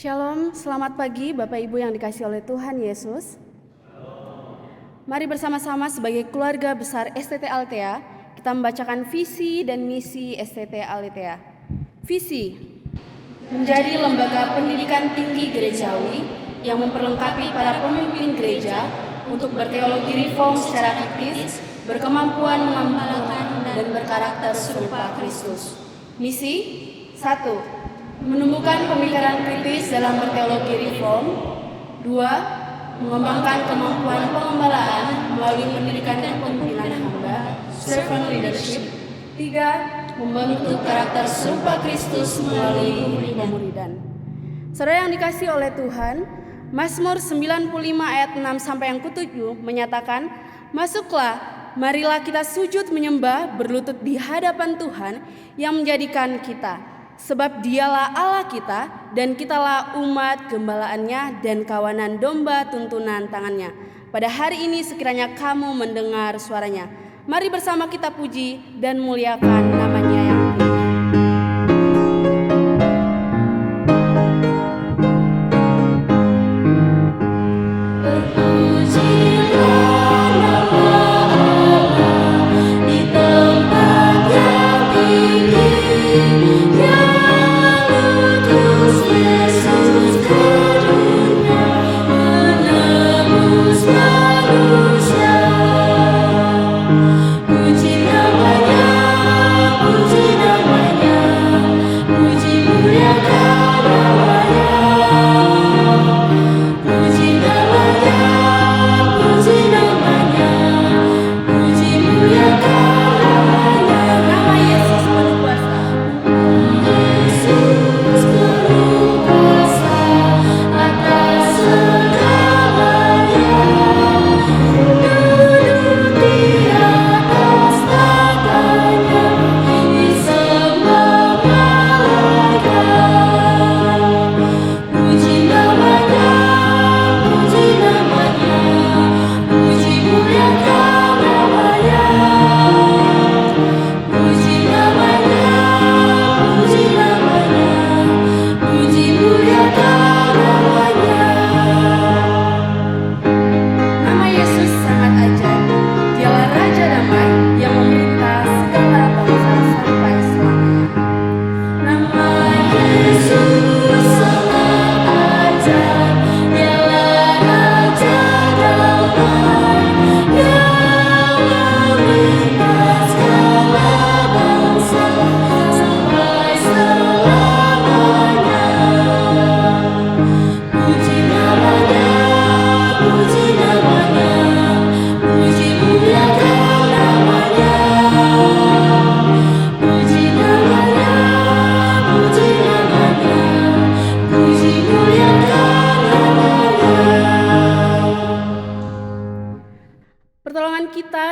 Shalom, selamat pagi Bapak Ibu yang dikasihi oleh Tuhan Yesus. Mari bersama-sama sebagai keluarga besar STT Althea, kita membacakan visi dan misi STT Althea. Visi, menjadi lembaga pendidikan tinggi gerejawi yang memperlengkapi para pemimpin gereja untuk berteologi reform secara kritis, berkemampuan mengamalkan dan berkarakter serupa Kristus. Misi 1. Menumbuhkan pemikiran kritis dalam berteologi reform. 2. Mengembangkan kemampuan pengembalaan melalui pendidikan kepemimpinan hamba, servant leadership. 3. Membentuk karakter serupa Kristus melalui pemuridan. Saudara yang dikasihi oleh Tuhan, Mazmur 95 ayat 6 sampai yang ke-7 menyatakan, "Masuklah, marilah kita sujud menyembah berlutut di hadapan Tuhan yang menjadikan kita. Sebab dialah Allah kita dan kitalah umat gembalaannya dan kawanan domba tuntunan tangannya. Pada hari ini sekiranya kamu mendengar suaranya. Mari bersama kita puji dan muliakan namanya yang tinggi."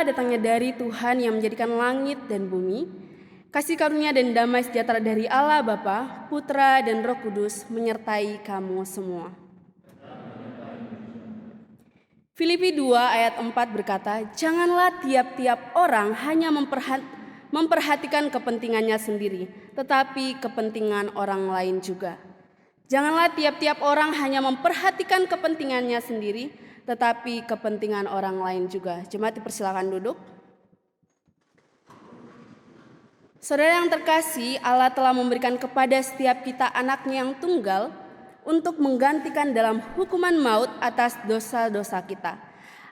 Datangnya dari Tuhan yang menjadikan langit dan bumi. Kasih karunia dan damai sejahtera dari Allah Bapa, Putra dan Roh Kudus menyertai kamu semua. Filipi 2 ayat 4 berkata, "Janganlah tiap-tiap orang hanya memperhatikan kepentingannya sendiri, tetapi kepentingan orang lain juga." Janganlah tiap-tiap orang hanya memperhatikan kepentingannya sendiri, tetapi kepentingan orang lain juga. Jemaat dipersilakan duduk. Saudara yang terkasih, Allah telah memberikan kepada setiap kita anaknya yang tunggal untuk menggantikan dalam hukuman maut atas dosa-dosa kita.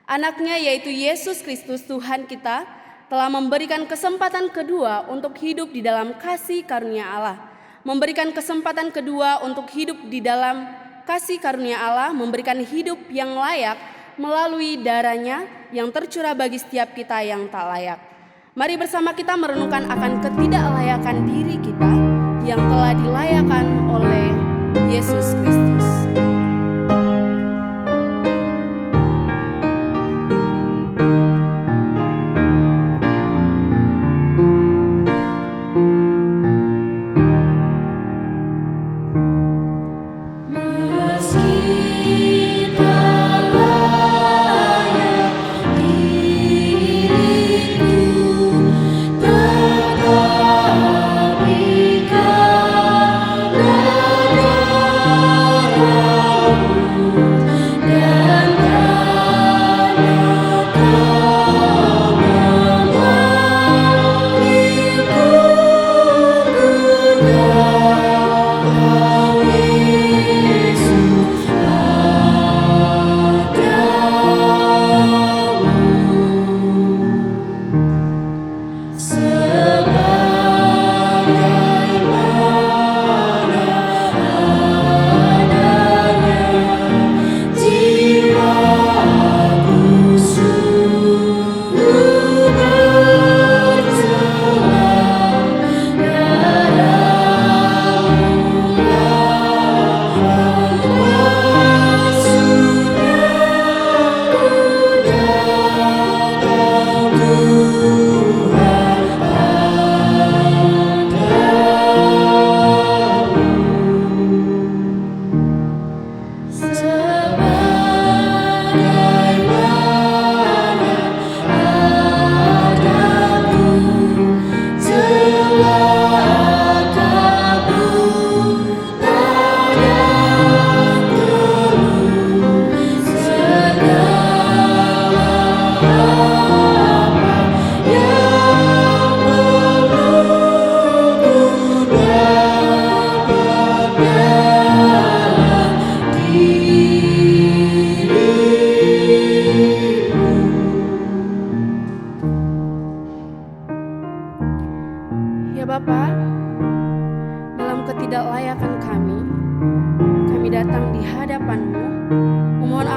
Anaknya yaitu Yesus Kristus Tuhan kita telah memberikan kesempatan kedua untuk hidup di dalam kasih karunia Allah. Memberikan kesempatan kedua untuk hidup di dalam kasih karunia Allah, memberikan hidup yang layak melalui darahnya yang tercurah bagi setiap kita yang tak layak. Mari bersama kita merenungkan akan ketidaklayakan diri kita yang telah dilayakan oleh Yesus Kristus.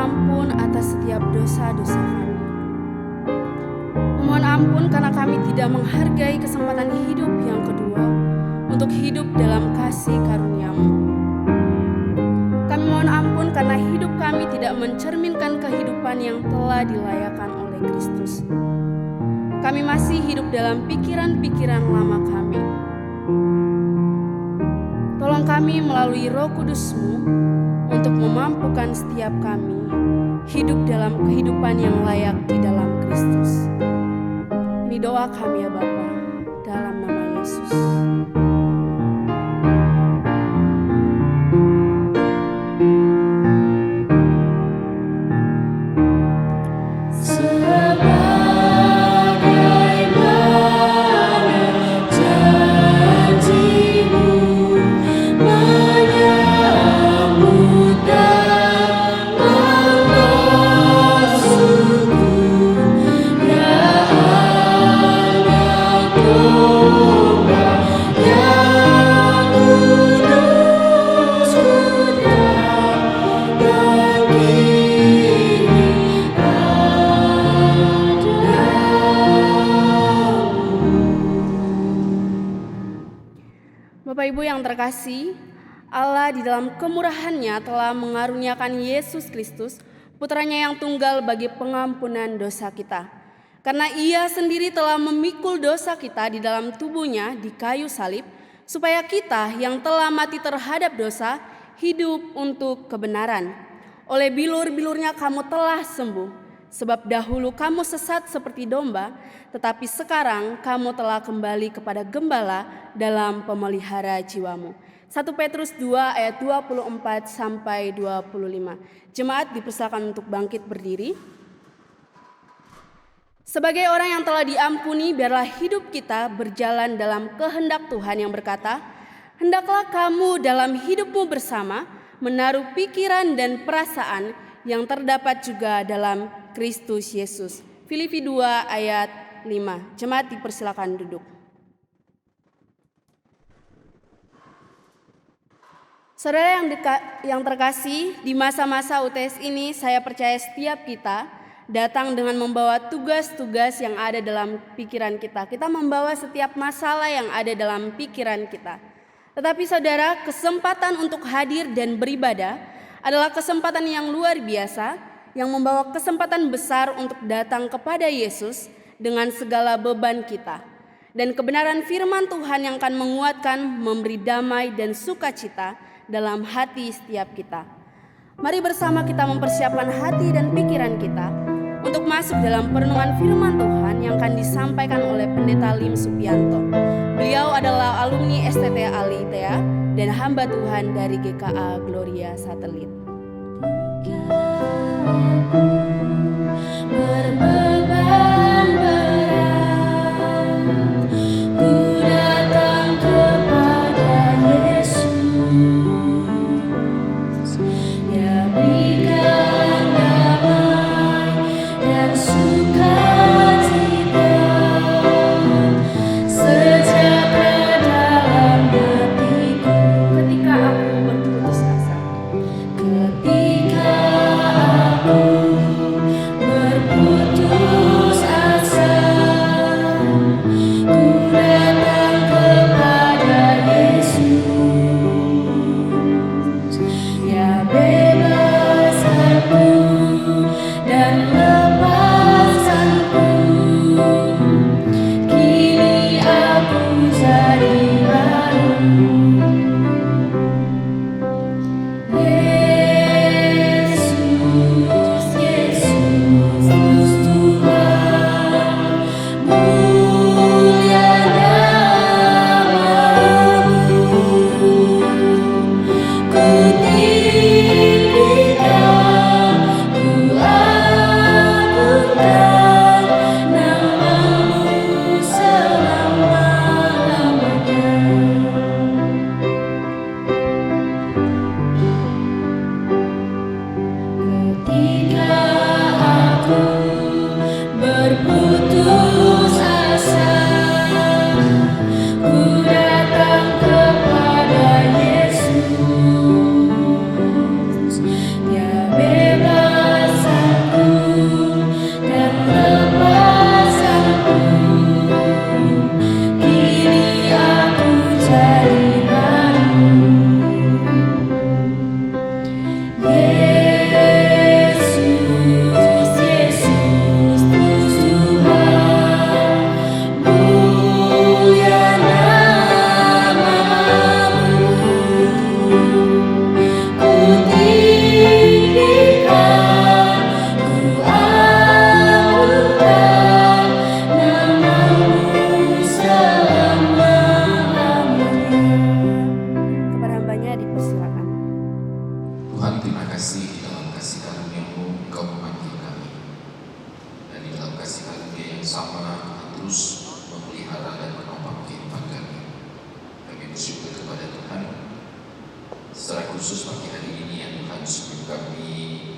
ampun atas setiap dosa-dosa kami. Memohon ampun karena kami tidak menghargai kesempatan hidup yang kedua untuk hidup dalam kasih karunia-Mu. Kami mohon ampun karena hidup kami tidak mencerminkan kehidupan yang telah dilayakkan oleh Kristus. Kami masih hidup dalam pikiran-pikiran lama kami. Tolong kami melalui Roh Kudus-Mu untuk memampukan setiap kami hidup dalam kehidupan yang layak di dalam Kristus. Ini doa kami ya Bapa, dalam nama Yesus. Bapak Ibu yang terkasih, Allah di dalam kemurahan-Nya telah mengaruniakan Yesus Kristus, putranya yang tunggal bagi pengampunan dosa kita. Karena Ia sendiri telah memikul dosa kita di dalam tubuh-Nya di kayu salib, supaya kita yang telah mati terhadap dosa, hidup untuk kebenaran. Oleh bilur-bilur-Nya kamu telah sembuh. Sebab dahulu kamu sesat seperti domba, tetapi sekarang kamu telah kembali kepada gembala dalam pemelihara jiwamu. 1 Petrus 2 ayat 24 sampai 25. Jemaat dipersilakan untuk bangkit berdiri. Sebagai orang yang telah diampuni, biarlah hidup kita berjalan dalam kehendak Tuhan yang berkata, hendaklah kamu dalam hidupmu bersama menaruh pikiran dan perasaan yang terdapat juga dalam Kristus Yesus. Filipi 2 ayat 5. Jemaat dipersilakan duduk. Saudara yang terkasih, di masa-masa UTS ini saya percaya setiap kita datang dengan membawa tugas-tugas yang ada dalam pikiran kita. Kita membawa setiap masalah yang ada dalam pikiran kita. Tetapi saudara, kesempatan untuk hadir dan beribadah adalah kesempatan yang luar biasa, yang membawa kesempatan besar untuk datang kepada Yesus dengan segala beban kita. Dan kebenaran firman Tuhan yang akan menguatkan, memberi damai dan sukacita dalam hati setiap kita. Mari bersama kita mempersiapkan hati dan pikiran kita untuk masuk dalam perenungan firman Tuhan yang akan disampaikan oleh Pendeta Lim Supianto. Beliau adalah alumni STT Alitea dan hamba Tuhan dari GKA Gloria Satelit. Berbeban berat, ku datang kepada Yesus. Dia berikan damai dan sukacita, sejahtera dalam hatiku. Ketika aku berputus asa, Ketika aku berputus asa, ku datang kepada Yesus. Ya bebaskanku dan lepaskanku, kini aku jadi baru. Yesus, Yesus Tuhan, mulia namamu. Ku tinggikan, ku bersama terus memelihara dan menopang kehidupan kami. Kami bersyukur kepada Tuhan secara khusus pagi hari ini yang Tuhan sebelum kami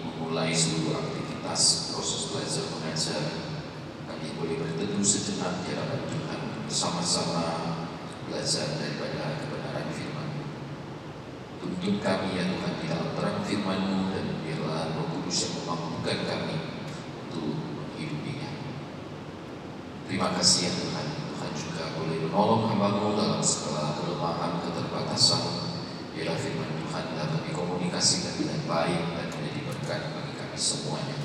memulai seluruh aktivitas proses belajar mengajar, kami boleh berteduh sejenak di hadapan Tuhan bersama-sama belajar daripada kebenaran firman. Tuntun kami ya Tuhan di dalam terang firman-Mu, dan biarlah Roh Kudus yang memampukan kami untuk menghidupinya. Terima kasih ya Tuhan. Tuhan juga boleh menolong hamba-Mu dalam segala kelemahan, keterbatasan. Biarlah firman Tuhan dapat dikomunikasikan dengan baik dan menjadi berkat bagi kami semuanya.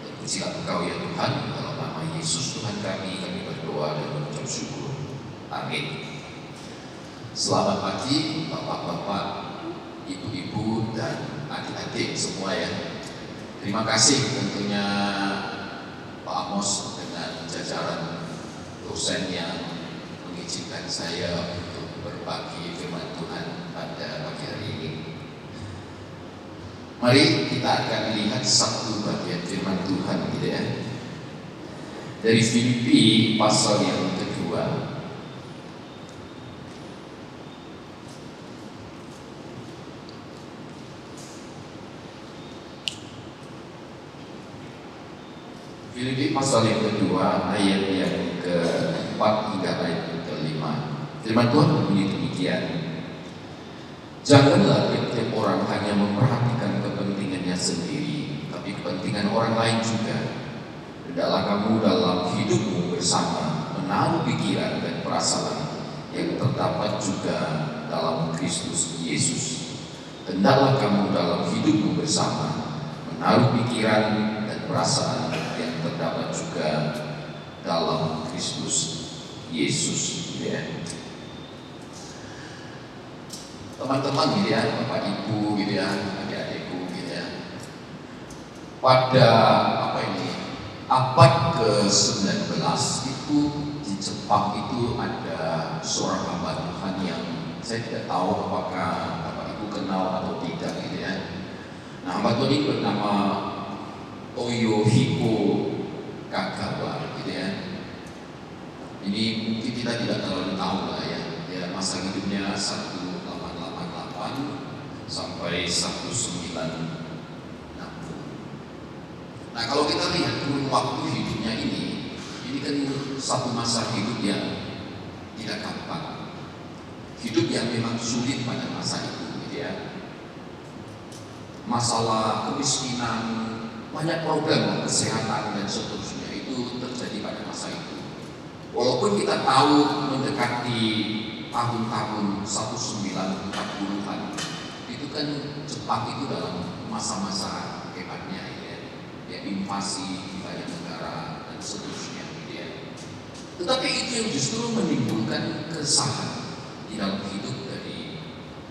Dan pujilah Engkau ya Tuhan, dalam nama Yesus Tuhan kami berdoa dan mengucap syukur. Amin. Selamat pagi Bapak-bapak, Ibu-ibu, dan adik-adik semua ya. Terima kasih tentunya Pak Amos dengan jajaran dosen yang mengizinkan saya untuk berbagi firman Tuhan pada pagi hari ini. Mari kita akan lihat satu bagian firman Tuhan gitu ya. Dari Filipi pasal yang kedua. Filipi pasal yang kedua ayat yang ke-4 hingga ayat yang ke-5. Firman Tuhan berbunyi demikian. Janganlah tiap-tiap orang hanya memperhatikan kepentingannya sendiri, tapi kepentingan orang lain juga. Hendaklah kamu dalam hidupmu bersama menaruh pikiran dan perasaan yang terdapat juga dalam Kristus Yesus. Hendaklah kamu dalam hidupmu bersama menaruh pikiran dan perasaan yang terdapat juga dalam Kristus Yesus, ya. Teman-teman gitu ya, Bapak Ibu gitu ya, adik-adikku gitu ya. Pada abad ke-19 itu di Jepang itu ada seorang hamba Tuhan yang saya tidak tahu apakah Bapak Ibu kenal atau tidak gitu ya. Nah, hamba Tuhan ini bernama Toyohiko Kagawa gitu ya. Ini mungkin kita tidak terlalu tahu lah ya. Ya, masa hidupnya 1888 sampai 1960. Nah, kalau kita lihat kurun waktu hidupnya ini kan satu masa hidup yang tidak gampang. Hidup yang memang sulit pada masa itu gitu ya. Masalah kemiskinan, banyak problem kesehatan dan seterusnya itu terjadi pada masa itu. Walaupun kita tahu mendekati tahun-tahun 1940-an, itu kan Jepang itu dalam masa-masa hebatnya ya, invasi di banyak negara dan seterusnya ya. Tetapi itu yang justru menimbulkan keresahan di dalam hidup dari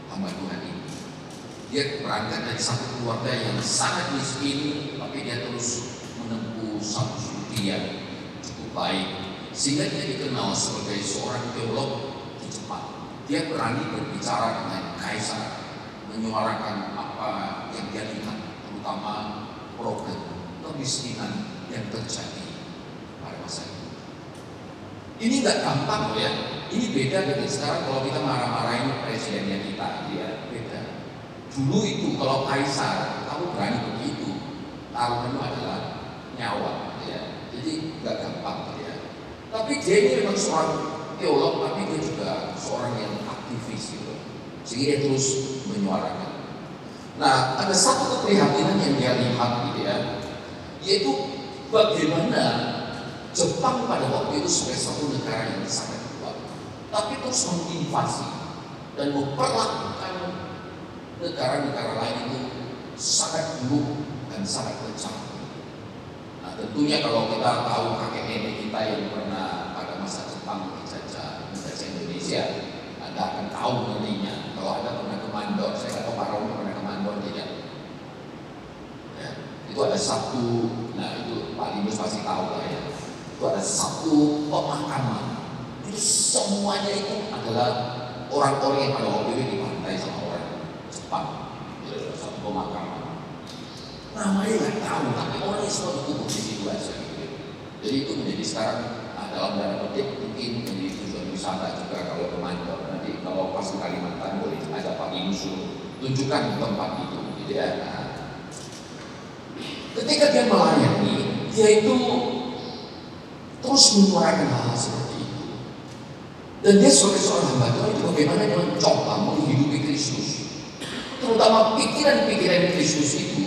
hamba Tuhan ini. Dia berangkat dari satu keluarga yang sangat miskin, tapi dia terus menempuh satu studi yang cukup baik, sehingga dia dikenal sebagai seorang teolog di Jepang. Dia berani berbicara dengan kaisar, menyuarakan apa yang dia lihat, terutama problem kemiskinan yang terjadi pada masa itu. Ini nggak gampang loh ya. Ini beda dengan sekarang kalau kita marah-marahin presidennya kita, dia beda. Dulu itu kalau kaisar, kamu berani begitu, taruhanmu adalah nyawa, ya. Jadi nggak gampang, ya. Tapi dia ini memang seorang teolog, tapi dia juga seorang yang aktivis, gitu. Sehingga dia terus menyuarakan. Nah, ada satu keprihatinan yang dia lihat, gitu ya, yaitu bagaimana Jepang pada waktu itu sebagai satu negara yang sangat kuat, tapi terus menginvasi dan memperlakukan negara-negara lain itu sangat buruk dan sangat kejam. Nah, tentunya kalau kita tahu kakek nenek kita yang pernah pada masa Jepang menjajah Indonesia, Anda akan tahu mengenainya. Kalau Anda pernah ke Mandor, saya nggak tahu Pak Raul pernah ke Mandor tidak? Ya, itu ada satu, nah itu Pak Linus pasti tahu lah ya. Itu ada satu pemakaman. Itu semuanya itu adalah orang-orang yang pada waktu itu dibantai sama orang Jepang, ya, satu pemakaman. Namanya nggak tahu, tapi orangnya semua dikubur di situ aja. Gitu. Jadi itu menjadi sekarang dalam tanda petik mungkin menjadi tujuan wisata juga kalau ke Mandor. Nanti kalau pas di Kalimantan boleh ada Pak Inusul tunjukkan tempat itu, gitu ya. Nah, ketika dia melayani, dia itu terus menyuarakan hal seperti itu. Dan dia sebagai seorang hamba Tuhan itu bagaimana dia mencoba menghidupi Kristus. Terutama pikiran-pikiran Kristus itu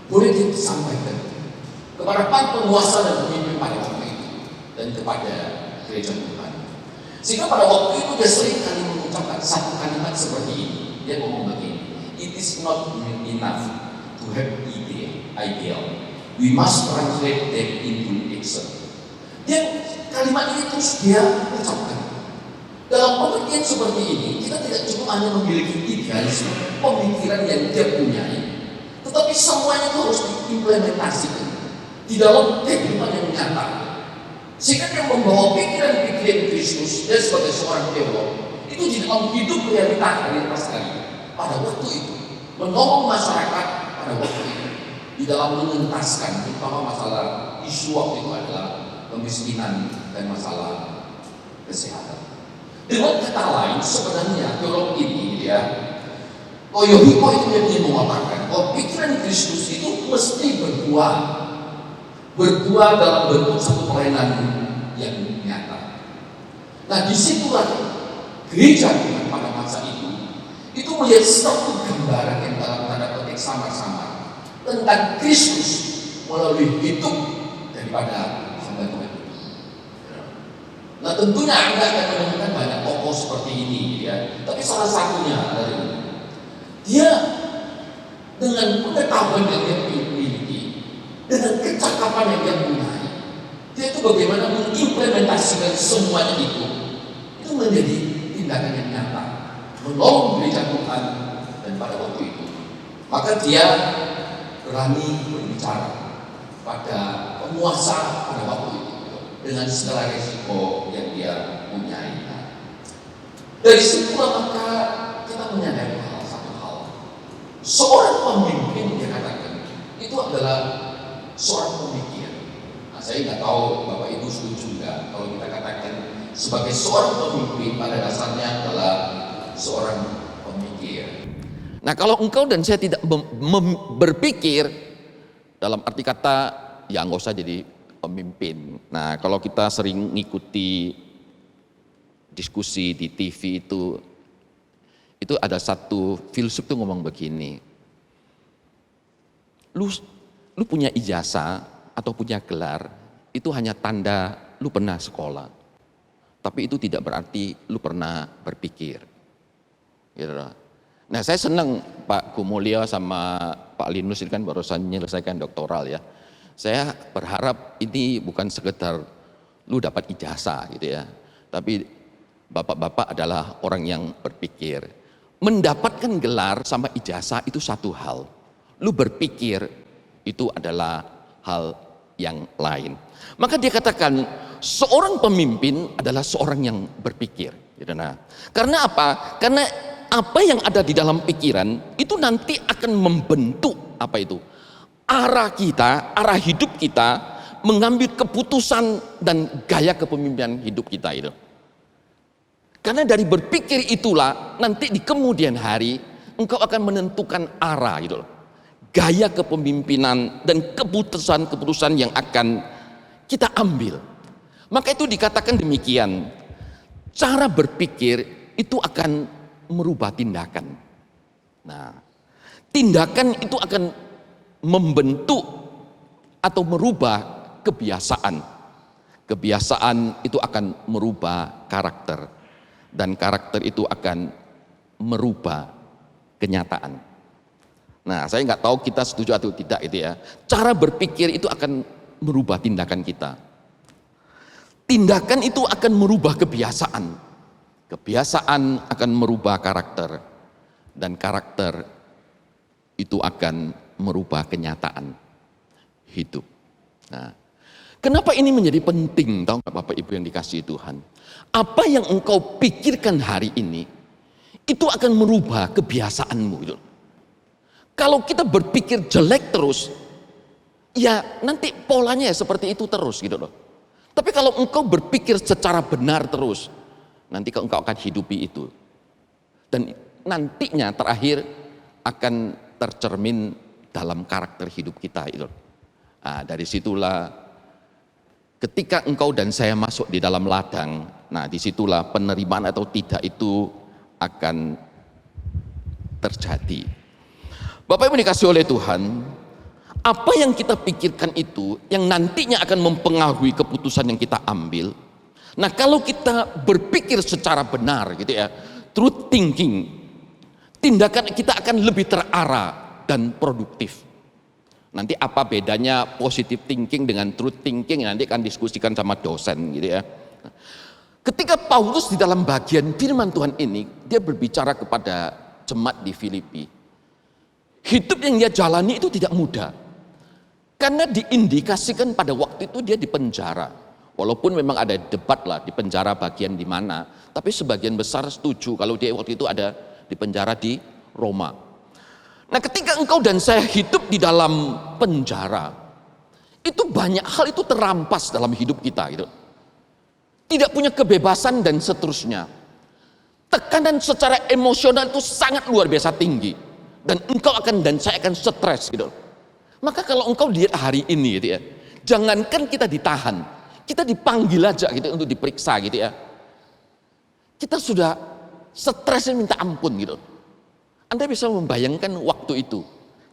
boleh disampaikan kepada para penguasa dan pemimpin pada waktu itu dan kepada gereja Tuhan. Sehingga pada waktu itu dia sering kali mengucapkan satu kalimat seperti ini. Dia ngomong begini, "It is not enough to have ideal. We must translate them into action." Dia kalimat ini terus dia ucapkan. Dalam pengertian seperti ini, kita tidak cukup hanya memiliki idealisme, pemikiran yang dia punyai, tetapi semuanya itu harus diimplementasikan di dalam kehidupan yang nyata. Sehingga dia membawa pikiran-pikiran Kristus, dia sebagai seorang teolog, itu di dalam hidup realitas sekali pada waktu itu, menolong masyarakat pada waktu itu, di dalam mengentaskan terutama masalah isu waktu itu adalah kemiskinan dan masalah kesehatan. Dengan kata lain, sebenarnya teolog ini ya, Yohiko itu dia mengatakan bahwa pikiran Kristus itu mesti berbuah dalam bentuk satu pelayanan yang nyata. Nah, disitulah gereja Tuhan pada masa itu melihat satu gambaran yang dalam tanda petik samar-samar tentang Kristus melalui hidup daripada hamba Tuhan. Nah, tentunya Anda akan menemukan banyak tokoh seperti ini, ya. Tapi salah satunya adalah dia dengan pengetahuan yang dia miliki, dengan kecakapan yang dia punya, dia itu bagaimana mengimplementasikan semuanya itu menjadi tindakan yang nyata, menolong gereja Tuhan. Dan pada waktu itu, maka dia berani berbicara pada penguasa pada waktu itu dengan segala resiko yang dia punyai. Dari situlah maka kita menyadari satu hal, seorang pemimpin dia katakan itu adalah seorang pemikir. Nah, saya nggak tahu Bapak Ibu setuju nggak kalau kita katakan sebagai seorang pemimpin pada dasarnya adalah seorang pemikir. Nah, kalau engkau dan saya tidak berpikir, dalam arti kata ya nggak usah jadi pemimpin. Nah, kalau kita sering ngikuti diskusi di TV itu ada satu filsuf tuh ngomong begini, lu punya ijazah atau punya gelar itu hanya tanda lu pernah sekolah, tapi itu tidak berarti lu pernah berpikir, gitu. Nah, saya senang Pak Gumulya sama Pak Linus ini kan barusan menyelesaikan doktoral ya. Saya berharap ini bukan sekedar lu dapat ijazah gitu ya, tapi bapak-bapak adalah orang yang berpikir. Mendapatkan gelar sama ijazah itu satu hal, lu berpikir itu adalah hal yang lain. Maka dia katakan seorang pemimpin adalah seorang yang berpikir. Gitu. Nah, karena apa? Karena apa yang ada di dalam pikiran itu nanti akan membentuk apa itu? Arah kita, arah hidup kita, mengambil keputusan dan gaya kepemimpinan hidup kita itu. Karena dari berpikir itulah nanti di kemudian hari engkau akan menentukan arah gitu loh. Gaya kepemimpinan dan keputusan-keputusan yang akan kita ambil. Maka itu dikatakan demikian. Cara berpikir itu akan merubah tindakan. Nah, tindakan itu akan membentuk atau merubah kebiasaan. Kebiasaan itu akan merubah karakter, dan karakter itu akan merubah kenyataan. Nah, saya nggak tahu kita setuju atau tidak itu ya. Cara berpikir itu akan merubah tindakan kita. Tindakan itu akan merubah kebiasaan. Kebiasaan akan merubah karakter, dan karakter itu akan merubah kenyataan hidup. Nah, kenapa ini menjadi penting? Tahu nggak Bapak Ibu yang dikasihi Tuhan? Apa yang engkau pikirkan hari ini itu akan merubah kebiasaanmu. Gitu. Kalau kita berpikir jelek terus, ya nanti polanya ya seperti itu terus gitu loh. Tapi kalau engkau berpikir secara benar terus, nanti engkau akan hidupi itu. Dan nantinya terakhir akan tercermin dalam karakter hidup kita itu. Nah, dari situlah ketika engkau dan saya masuk di dalam ladang, nah disitulah penerimaan atau tidak itu akan terjadi. Bapak Ibu dikasih oleh Tuhan, apa yang kita pikirkan itu yang nantinya akan mempengaruhi keputusan yang kita ambil. Nah, kalau kita berpikir secara benar gitu ya, truth thinking, tindakan kita akan lebih terarah dan produktif. Nanti apa bedanya positive thinking dengan truth thinking, nanti akan diskusikan sama dosen gitu ya. Ketika Paulus di dalam bagian firman Tuhan ini, dia berbicara kepada jemaat di Filipi. Hidup yang dia jalani itu tidak mudah. Karena diindikasikan pada waktu itu dia di penjara. Walaupun memang ada debat lah di penjara bagian di mana, tapi sebagian besar setuju kalau dia waktu itu ada di penjara di Roma. Nah, ketika engkau dan saya hidup di dalam penjara, itu banyak hal itu terampas dalam hidup kita gitu. Tidak punya kebebasan dan seterusnya. Tekanan secara emosional itu sangat luar biasa tinggi. Dan engkau akan dan saya akan stres gitu. Maka kalau engkau lihat hari ini gitu ya, jangankan kita ditahan, kita dipanggil aja gitu untuk diperiksa gitu ya. Kita sudah stresnya minta ampun gitu. Anda bisa membayangkan waktu itu.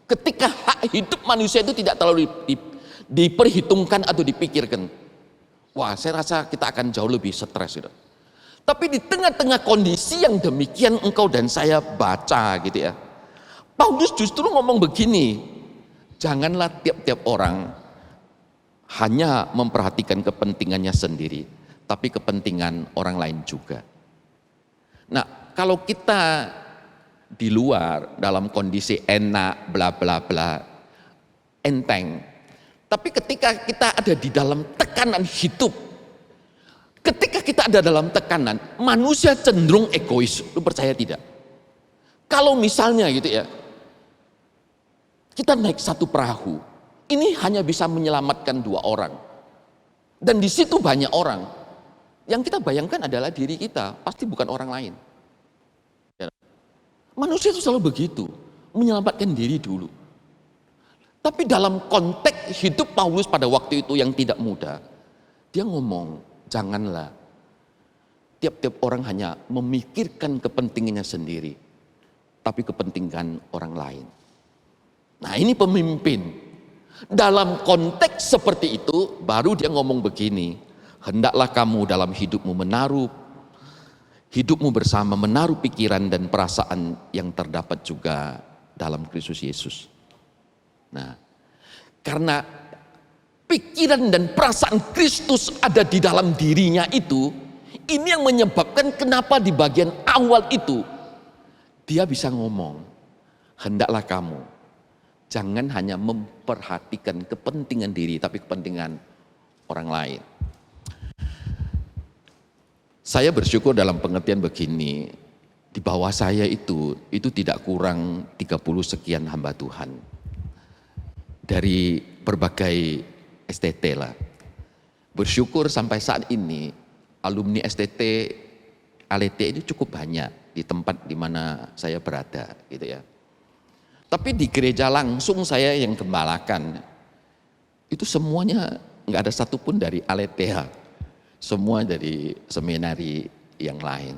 Ketika hak hidup manusia itu tidak terlalu diperhitungkan atau dipikirkan. Wah, saya rasa kita akan jauh lebih stres gitu. Tapi di tengah-tengah kondisi yang demikian engkau dan saya baca gitu ya. Paulus justru ngomong begini, janganlah tiap-tiap orang hanya memperhatikan kepentingannya sendiri, tapi kepentingan orang lain juga. Nah, kalau kita di luar dalam kondisi enak, bla bla bla, enteng. Tapi ketika kita ada di dalam tekanan hidup, ketika kita ada dalam tekanan, manusia cenderung egois. Lu percaya tidak? Kalau misalnya gitu ya, kita naik satu perahu, ini hanya bisa menyelamatkan 2 orang. Dan di situ banyak orang. Yang kita bayangkan adalah diri kita, pasti bukan orang lain. Manusia itu selalu begitu, menyelamatkan diri dulu. Tapi dalam konteks hidup Paulus pada waktu itu yang tidak mudah, dia ngomong, janganlah tiap-tiap orang hanya memikirkan kepentingannya sendiri, tapi kepentingan orang lain. Nah, ini pemimpin. Dalam konteks seperti itu, baru dia ngomong begini, hendaklah kamu dalam hidupmu menaruh hidupmu bersama, menaruh pikiran dan perasaan yang terdapat juga dalam Kristus Yesus. Nah, karena pikiran dan perasaan Kristus ada di dalam dirinya itu, ini yang menyebabkan kenapa di bagian awal itu dia bisa ngomong, hendaklah kamu jangan hanya memperhatikan kepentingan diri, tapi kepentingan orang lain. Saya bersyukur dalam pengertian begini, di bawah saya itu tidak kurang 30 sekian hamba Tuhan. Dari berbagai STT lah. Bersyukur sampai saat ini, alumni STT, ALT ini cukup banyak di tempat di mana saya berada gitu ya. Tapi di gereja langsung saya yang gembalakan, itu semuanya nggak ada satupun dari ALTH. Semua dari seminari yang lain.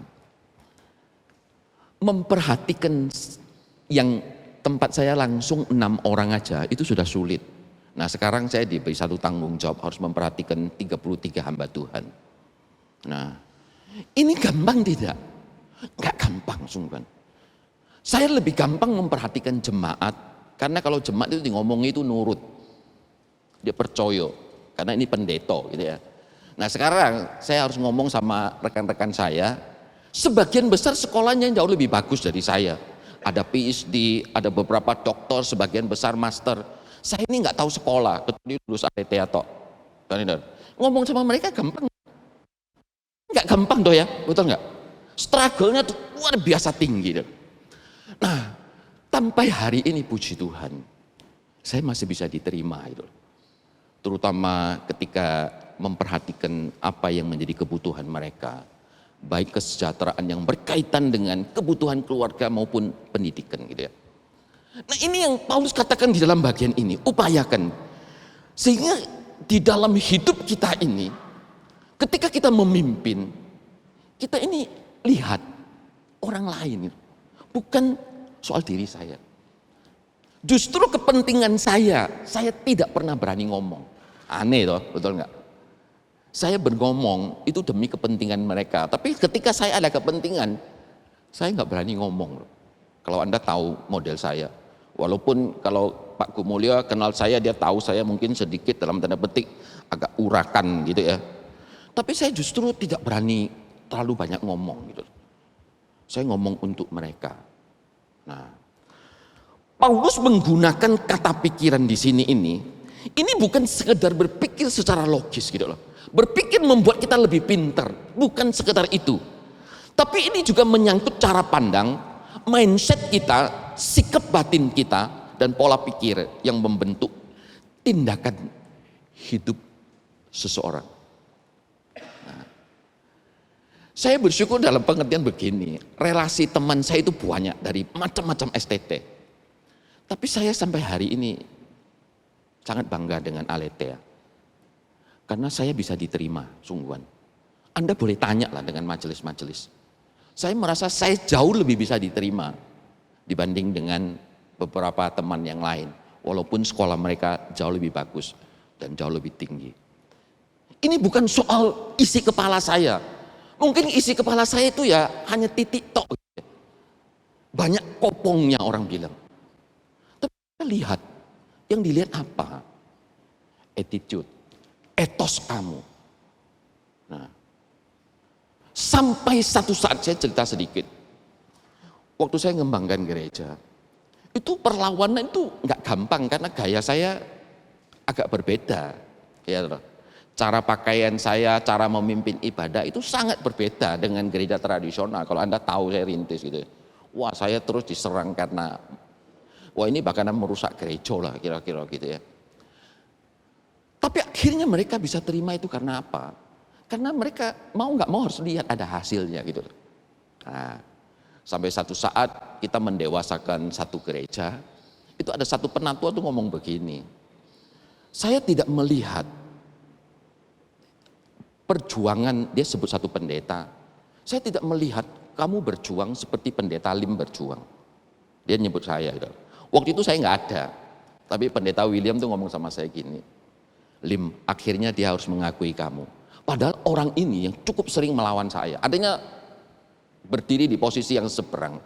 Memperhatikan yang tempat saya langsung 6 orang aja, itu sudah sulit. Nah, sekarang saya diberi satu tanggung jawab, harus memperhatikan 33 hamba Tuhan. Nah, ini gampang tidak? Enggak gampang, sungguh. Saya lebih gampang memperhatikan jemaat, karena kalau jemaat itu ngomong itu nurut. Dia percaya, karena ini pendeta gitu ya. Nah, sekarang saya harus ngomong sama rekan-rekan saya, sebagian besar sekolahnya jauh lebih bagus dari saya. Ada PhD, ada beberapa doktor, sebagian besar master. Saya ini nggak tahu sekolah, kecuali lulus ATT atau ngomong sama mereka gampang. Nggak gampang doh ya, betul nggak? Struggle-nya tuh luar biasa tinggi. Nah, sampai hari ini puji Tuhan, saya masih bisa diterima itu. terutama ketika memperhatikan apa yang menjadi kebutuhan mereka, baik kesejahteraan yang berkaitan dengan kebutuhan keluarga maupun pendidikan gitu ya. Nah ini yang Paulus katakan di dalam bagian ini, upayakan. Sehingga di dalam hidup kita ini, ketika kita memimpin, kita ini lihat orang lain, bukan soal diri saya. Justru kepentingan saya tidak pernah berani ngomong. Aneh toh, betul nggak? Saya berngomong itu demi kepentingan mereka, tapi ketika saya ada kepentingan, saya nggak berani ngomong. Kalau Anda tahu model saya, walaupun kalau Pak Gumulya kenal saya, dia tahu saya mungkin sedikit dalam tanda petik agak urakan gitu ya. Tapi saya justru tidak berani terlalu banyak ngomong gitu. Saya ngomong untuk mereka. Nah, Paulus menggunakan kata pikiran di sini ini bukan sekedar berpikir secara logis gitu loh. Berpikir membuat kita lebih pintar, bukan sekedar itu. Tapi ini juga menyangkut cara pandang, mindset kita, sikap batin kita, dan pola pikir yang membentuk tindakan hidup seseorang. Nah, saya bersyukur dalam pengertian begini, relasi teman saya itu banyak dari macam-macam STT. Tapi saya sampai hari ini sangat bangga dengan Aletheia. Karena saya bisa diterima, sungguhan. Anda boleh tanya lah dengan majelis-majelis. Saya merasa saya jauh lebih bisa diterima dibanding dengan beberapa teman yang lain. Walaupun sekolah mereka jauh lebih bagus dan jauh lebih tinggi. Ini bukan soal isi kepala saya. Mungkin isi kepala saya itu ya hanya titik tok. Banyak kopongnya orang bilang. Tapi kita lihat, yang dilihat apa? Attitude. Etos kamu. Nah, sampai satu saat saya cerita sedikit. Waktu saya ngembangkan gereja, itu perlawanan itu nggak gampang karena gaya saya agak berbeda. Ya, cara pakaian saya, cara memimpin ibadah itu sangat berbeda dengan gereja tradisional. Kalau Anda tahu saya rintis gitu. Wah, saya terus diserang karena wah ini bahkan merusak gereja lah kira-kira gitu ya. Tapi akhirnya mereka bisa terima itu karena apa? Karena mereka mau nggak mau harus lihat ada hasilnya gitu. Nah, sampai satu saat kita mendewasakan satu gereja, itu ada satu penatua tuh ngomong begini, saya tidak melihat perjuangan, dia sebut satu pendeta, saya tidak melihat kamu berjuang seperti pendeta Lim berjuang. Dia nyebut saya gitu. Waktu itu saya nggak ada, tapi pendeta William tuh ngomong sama saya gini, Lim, akhirnya dia harus mengakui kamu. Padahal orang ini yang cukup sering melawan saya. Adanya berdiri di posisi yang seberang.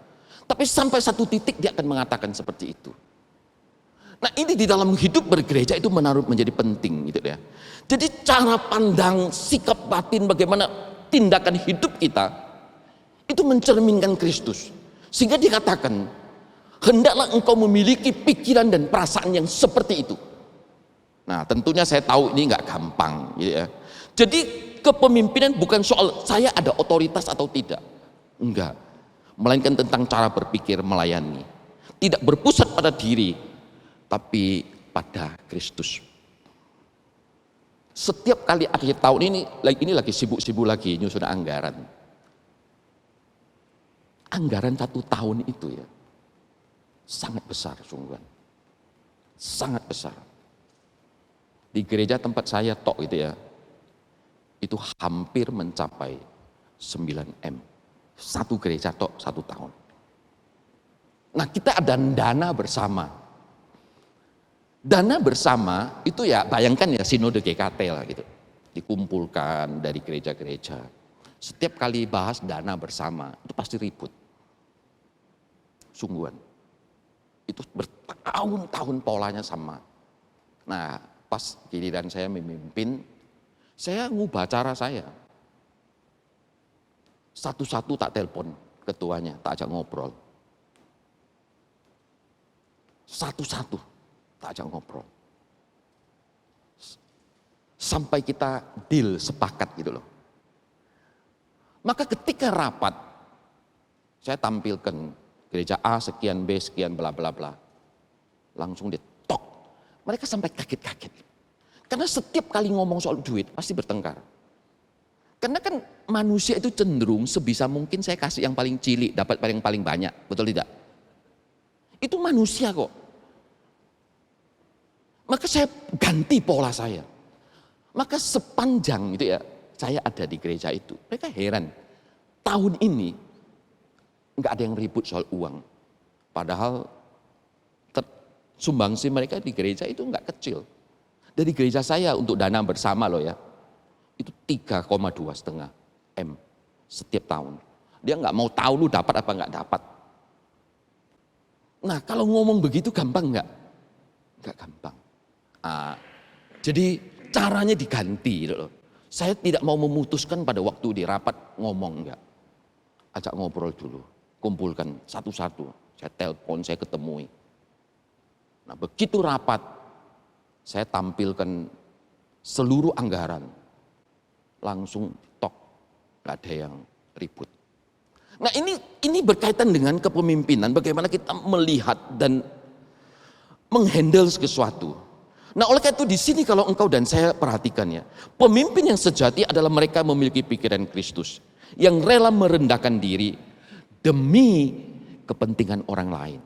Tapi sampai satu titik dia akan mengatakan seperti itu. Nah ini di dalam hidup bergereja itu menjadi penting gitu ya. Jadi cara pandang, sikap batin, bagaimana tindakan hidup kita, itu mencerminkan Kristus. Sehingga dikatakan, hendaklah engkau memiliki pikiran dan perasaan yang seperti itu. Nah tentunya saya tahu ini nggak gampang gitu ya. Jadi kepemimpinan bukan soal saya ada otoritas atau tidak. Enggak. Melainkan tentang cara berpikir melayani. Tidak berpusat pada diri, tapi pada Kristus. Setiap kali akhir tahun ini lagi sibuk-sibuk lagi nyusun anggaran. Anggaran 1 tahun itu ya sangat besar sungguhan. Sangat besar. Di gereja tempat saya tok gitu ya, itu hampir mencapai 9M. Satu gereja tok 1 tahun. Nah kita ada dana bersama. Dana bersama itu ya bayangkan ya sinode GKT lah gitu. Dikumpulkan dari gereja-gereja. Setiap kali bahas dana bersama itu pasti ribut. Sungguhan. Itu bertahun-tahun polanya sama. Nah pas giliran saya memimpin, saya ngubah cara saya. Satu-satu tak telepon ketuanya, tak ajak ngobrol. Satu-satu tak ajak ngobrol. Sampai kita deal, sepakat gitu loh. Maka ketika rapat, saya tampilkan gereja A sekian, B sekian, bla bla bla. Langsung ditok. Mereka sampai kaget-kaget. Karena setiap kali ngomong soal duit pasti bertengkar. Karena kan manusia itu cenderung sebisa mungkin saya kasih yang paling cilik, dapat yang paling banyak. Betul tidak? Itu manusia kok. Maka saya ganti pola saya. Maka sepanjang itu ya, saya ada di gereja itu. Mereka heran. Tahun ini nggak ada yang ribut soal uang. Padahal sumbangsi mereka di gereja itu nggak kecil. Dari gereja saya untuk dana bersama loh ya, itu 3,2,5 M setiap tahun. Dia nggak mau tahu lu dapat apa nggak dapat. Nah kalau ngomong begitu gampang nggak? Nggak gampang. Jadi caranya diganti gitu loh. Saya tidak mau memutuskan pada waktu di rapat ngomong enggak. Ajak ngobrol dulu, kumpulkan satu-satu. Saya telepon, saya ketemui. Nah begitu rapat, saya tampilkan seluruh anggaran, langsung tok, gak ada yang ribut. Nah ini berkaitan dengan kepemimpinan, bagaimana kita melihat dan menghandle sesuatu. Nah oleh karena itu di sini kalau engkau dan saya perhatikan ya, pemimpin yang sejati adalah mereka memiliki pikiran Kristus, yang rela merendahkan diri demi kepentingan orang lain.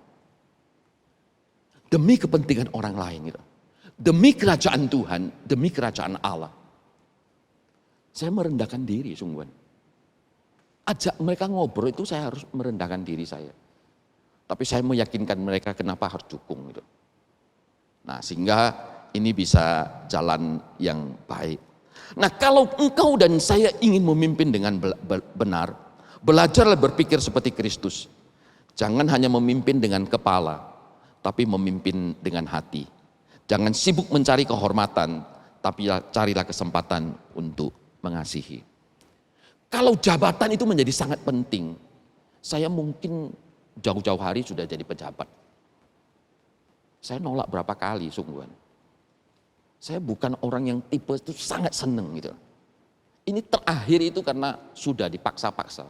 Demi kepentingan orang lain gitu. Demi kerajaan Tuhan, demi kerajaan Allah. Saya merendahkan diri sungguhan. Ajak mereka ngobrol itu saya harus merendahkan diri saya. Tapi saya meyakinkan mereka kenapa harus dukung gitu. Nah sehingga ini bisa jalan yang baik. Nah kalau engkau dan saya ingin memimpin dengan benar, belajarlah berpikir seperti Kristus. Jangan hanya memimpin dengan kepala, tapi memimpin dengan hati. Jangan sibuk mencari kehormatan, tapi carilah kesempatan untuk mengasihi. Kalau jabatan itu menjadi sangat penting, saya mungkin jauh-jauh hari sudah jadi pejabat. Saya nolak berapa kali sungguhan. Saya bukan orang yang tipe itu sangat seneng gitu. Ini terakhir itu karena sudah dipaksa-paksa.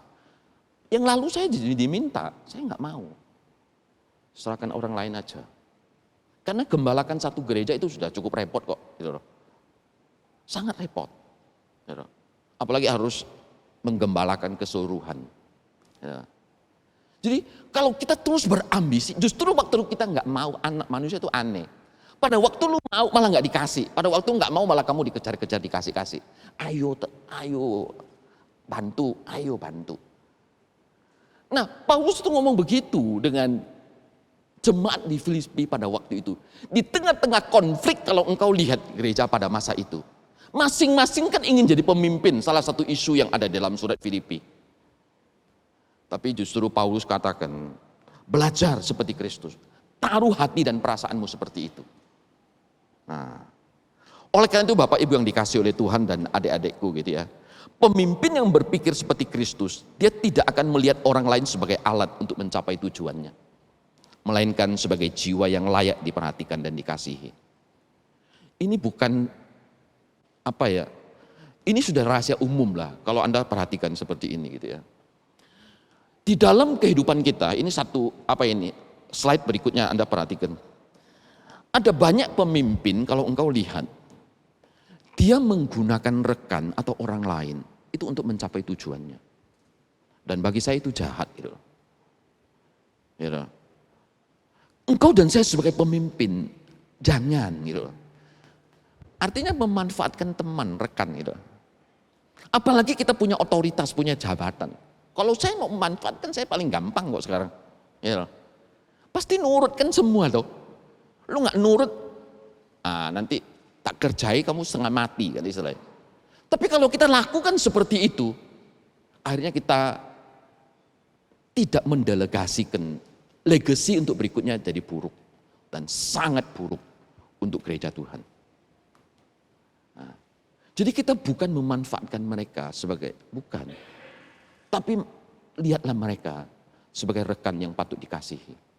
Yang lalu saya diminta, saya nggak mau. Serahkan orang lain aja. Karena gembalakan satu gereja itu sudah cukup repot kok. Gitu loh. Sangat repot. Gitu. Apalagi harus menggembalakan keseluruhan. Gitu. Jadi kalau kita terus berambisi, justru waktu kita nggak mau, anak manusia itu aneh. Pada waktu lu mau malah nggak dikasih. Pada waktu nggak mau malah kamu dikejar-kejar dikasih-kasih. Ayo bantu, ayo bantu. Nah Paulus itu ngomong begitu dengan jemaat di Filipi pada waktu itu. Di tengah-tengah konflik kalau engkau lihat gereja pada masa itu. Masing-masing kan ingin jadi pemimpin, salah satu isu yang ada dalam surat Filipi. Tapi justru Paulus katakan, belajar seperti Kristus. Taruh hati dan perasaanmu seperti itu. Nah, oleh karena itu Bapak Ibu yang dikasih oleh Tuhan dan adik-adikku gitu ya. Pemimpin yang berpikir seperti Kristus, dia tidak akan melihat orang lain sebagai alat untuk mencapai tujuannya. Melainkan sebagai jiwa yang layak diperhatikan dan dikasihi. Ini bukan apa ya? Ini sudah rahasia umum lah kalau Anda perhatikan seperti ini gitu ya. Di dalam kehidupan kita, ini slide berikutnya Anda perhatikan. Ada banyak pemimpin kalau engkau lihat, dia menggunakan rekan atau orang lain itu untuk mencapai tujuannya. Dan bagi saya itu jahat gitu. Gitu. Engkau dan saya sebagai pemimpin, jangan gitu. Artinya memanfaatkan teman, rekan gitu. Apalagi kita punya otoritas, punya jabatan. Kalau saya mau memanfaatkan, saya paling gampang kok sekarang. Gitu. Pasti nurut kan semua tuh. Lu gak nurut, nanti tak kerjai kamu setengah mati kan istilahnya. Tapi kalau kita lakukan seperti itu, akhirnya kita tidak mendelegasikan legacy untuk berikutnya jadi buruk dan sangat buruk untuk gereja Tuhan. Nah, jadi kita bukan memanfaatkan mereka bukan, tapi lihatlah mereka sebagai rekan yang patut dikasihi.